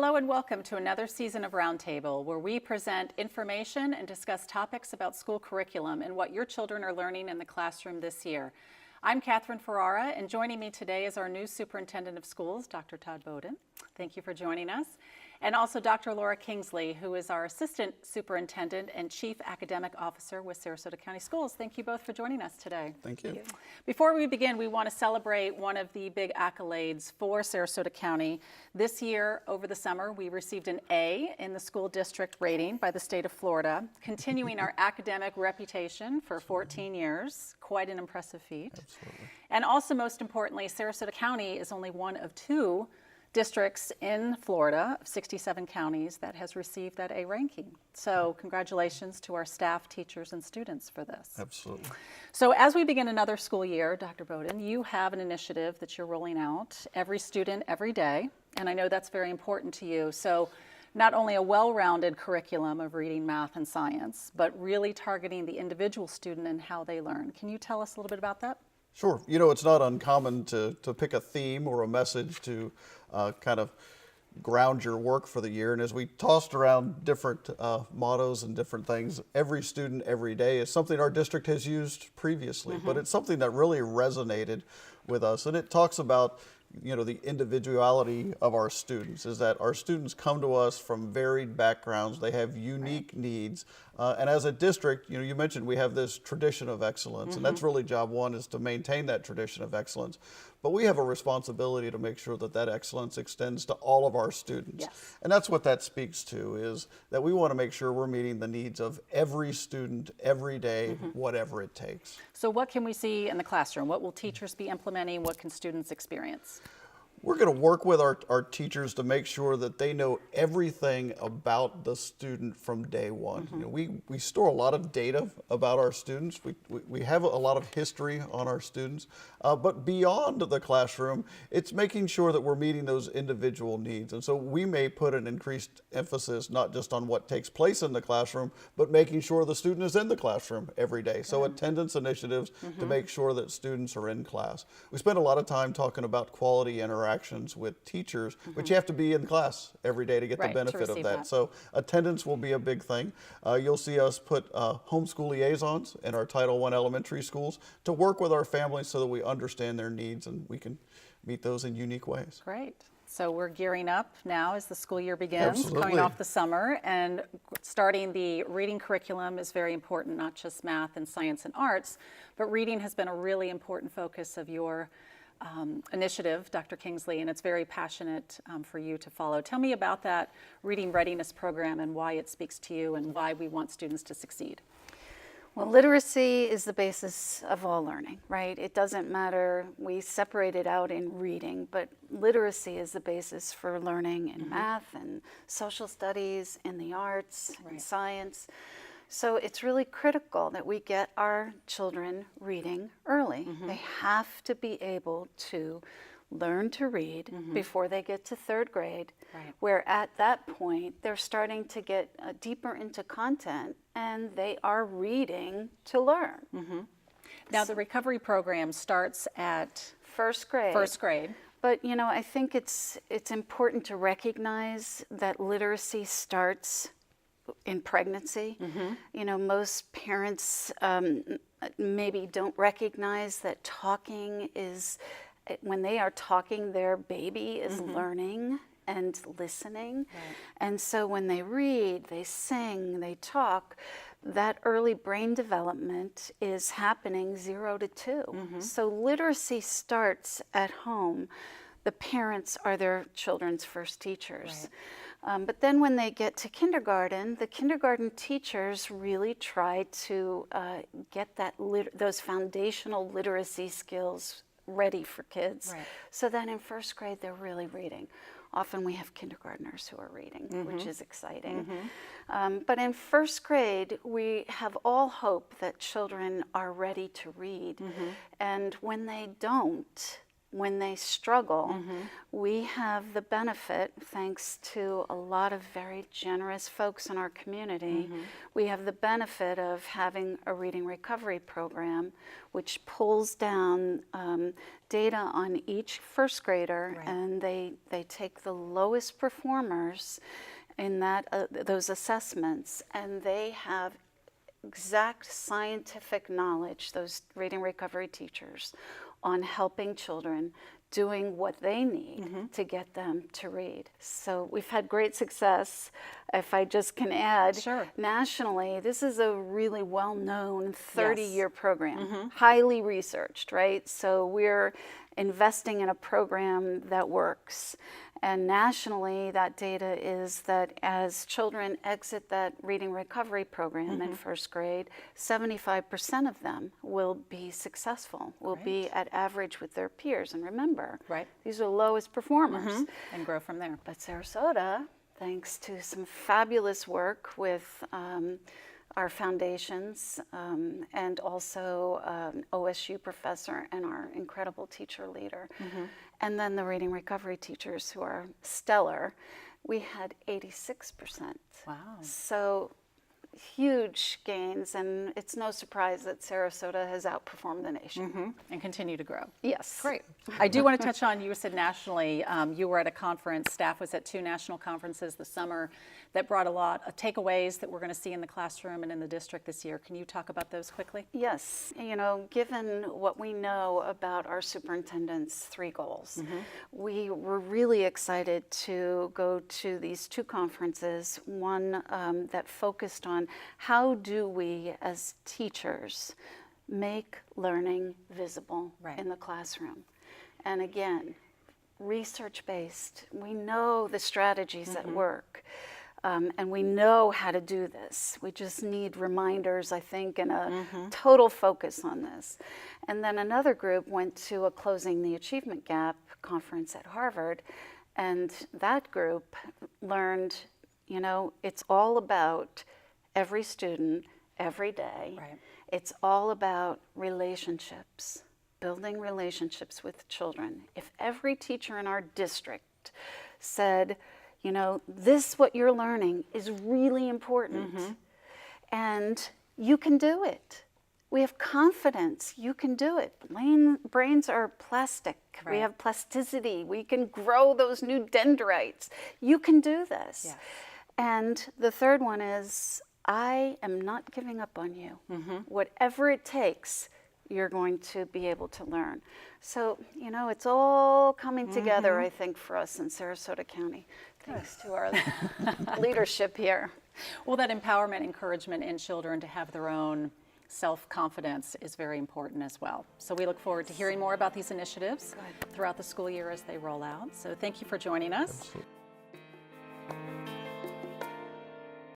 Hello and welcome to another season of Roundtable, where we present information and discuss topics about school curriculum and what your children are learning in the classroom this year. I'm Katherine Ferrara, and joining me today is our new Superintendent of Schools, Dr. Todd Bowden. Thank you for joining us. And also Dr. Kingsley, who is our Assistant Superintendent and Chief Academic Officer with Sarasota County Schools. Thank you both for joining us today. Thank you. Before we begin, we want to celebrate one of the big accolades for Sarasota County. This year, over the summer, we received an A in the school district rating by the state of Florida, continuing our academic reputation for 14 years. Quite an impressive feat. Absolutely. And also, most importantly, Sarasota County is only one of two districts in Florida of 67 counties that has received that A ranking. So congratulations to our staff, teachers, and students for this. Absolutely. So as we begin another school year, Dr. Bowden, you have an initiative that you're rolling out, Every Student, Every Day, and I know that's very important to you. So not only a well-rounded curriculum of reading, math, and science, but really targeting the individual student and how they learn. Can you tell us a little bit about that? Sure. You know, it's not uncommon to pick a theme or a message to kind of ground your work for the year. And as we tossed around different mottos and different things, Every Student, Every Day is something our district has used previously, but it's something that really resonated with us. And it talks about, you know, the individuality of our students, is that our students come to us from varied backgrounds. They have unique needs. And as a district, you know, you mentioned we have this tradition of excellence, and that's really job one, is to maintain that tradition of excellence. But we have a responsibility to make sure that that excellence extends to all of our students. Yes. And that's what that speaks to, is that we want to make sure we're meeting the needs of every student, every day, whatever it takes. So what can we see in the classroom? What will teachers be implementing? What can students experience? We're going to work with our teachers to make sure that they know everything about the student from day one. You know, we store a lot of data about our students. We have a lot of history on our students. But beyond the classroom, it's making sure that we're meeting those individual needs. And so we may put an increased emphasis not just on what takes place in the classroom, but making sure the student is in the classroom every day. So attendance initiatives to make sure that students are in class. We spend a lot of time talking about quality interactions with teachers, but you have to be in class every day to get the benefit of that. So attendance will be a big thing. You'll see us put homeschool liaisons in our Title I elementary schools to work with our families so that we understand their needs and we can meet those in unique ways. Great. So we're gearing up now as the school year begins, Absolutely. coming off the summer, and starting the reading curriculum is very important, not just math and science and arts, but reading has been a really important focus of your initiative, Dr. Kingsley, and it's very passionate for you to follow. Tell me about that reading readiness program and why it speaks to you and why we want students to succeed. Well, literacy is the basis of all learning, right? It doesn't matter, we separate it out in reading, but literacy is the basis for learning in math and social studies, in the arts, in science. So it's really critical that we get our children reading early. They have to be able to learn to read before they get to third grade, where at that point they're starting to get deeper into content and they are reading to learn. Now the recovery program starts at first grade. First grade. But you know, I think it's important to recognize that literacy starts in pregnancy. You know, most parents maybe don't recognize that talking is, when they are talking, their baby is learning and listening. And so when they read, they sing, they talk, that early brain development is happening 0 to 2. So literacy starts at home. The parents are their children's first teachers. But then when they get to kindergarten, the kindergarten teachers really try to get those foundational literacy skills ready for kids. So then in first grade, they're really reading. Often we have kindergartners who are reading, which is exciting. But in first grade, we have all hope that children are ready to read. And when they don't, when they struggle, we have the benefit, thanks to a lot of very generous folks in our community, we have the benefit of having a reading recovery program which pulls down data on each first grader, and they take the lowest performers in those assessments, and they have exact scientific knowledge, those reading recovery teachers, on helping children doing what they need to get them to read. So we've had great success. If I just can add, nationally, this is a really well-known 30-year program, highly researched, right? So we're investing in a program that works. And nationally, that data is that as children exit that reading recovery program in first grade, 75% of them will be successful, will be at average with their peers. And remember, these are the lowest performers. And grow from there. But Sarasota, thanks to some fabulous work with our foundations and also OSU professor and our incredible teacher leader, and then the reading recovery teachers who are stellar, we had 86%. Wow. So huge gains, and it's no surprise that Sarasota has outperformed the nation. And continue to grow. Yes. Great. I do want to touch on, you said nationally, you were at a conference, staff was at 2 national conferences this summer that brought a lot of takeaways that we're going to see in the classroom and in the district this year. Can you talk about those quickly? Yes. You know, given what we know about our superintendent's 3 goals, we were really excited to go to these 2 conferences, one that focused on how do we as teachers make learning visible in the classroom. And again, research-based, we know the strategies that work. And we know how to do this. We just need reminders, I think, and a total focus on this. And then another group went to a Closing the Achievement Gap conference at Harvard, and that group learned, you know, it's all about every student, every day. It's all about relationships, building relationships with children. If every teacher in our district said, you know, this, what you're learning, is really important. And you can do it. We have confidence. You can do it. Brains are plastic. We have plasticity. We can grow those new dendrites. You can do this. And the third one is, I am not giving up on you. Whatever it takes, you're going to be able to learn. So, you know, it's all coming together, I think, for us in Sarasota County, thanks to our leadership here. Well, that empowerment, encouragement in children to have their own self-confidence is very important as well. So we look forward to hearing more about these initiatives throughout the school year as they roll out. So thank you for joining us. Absolutely.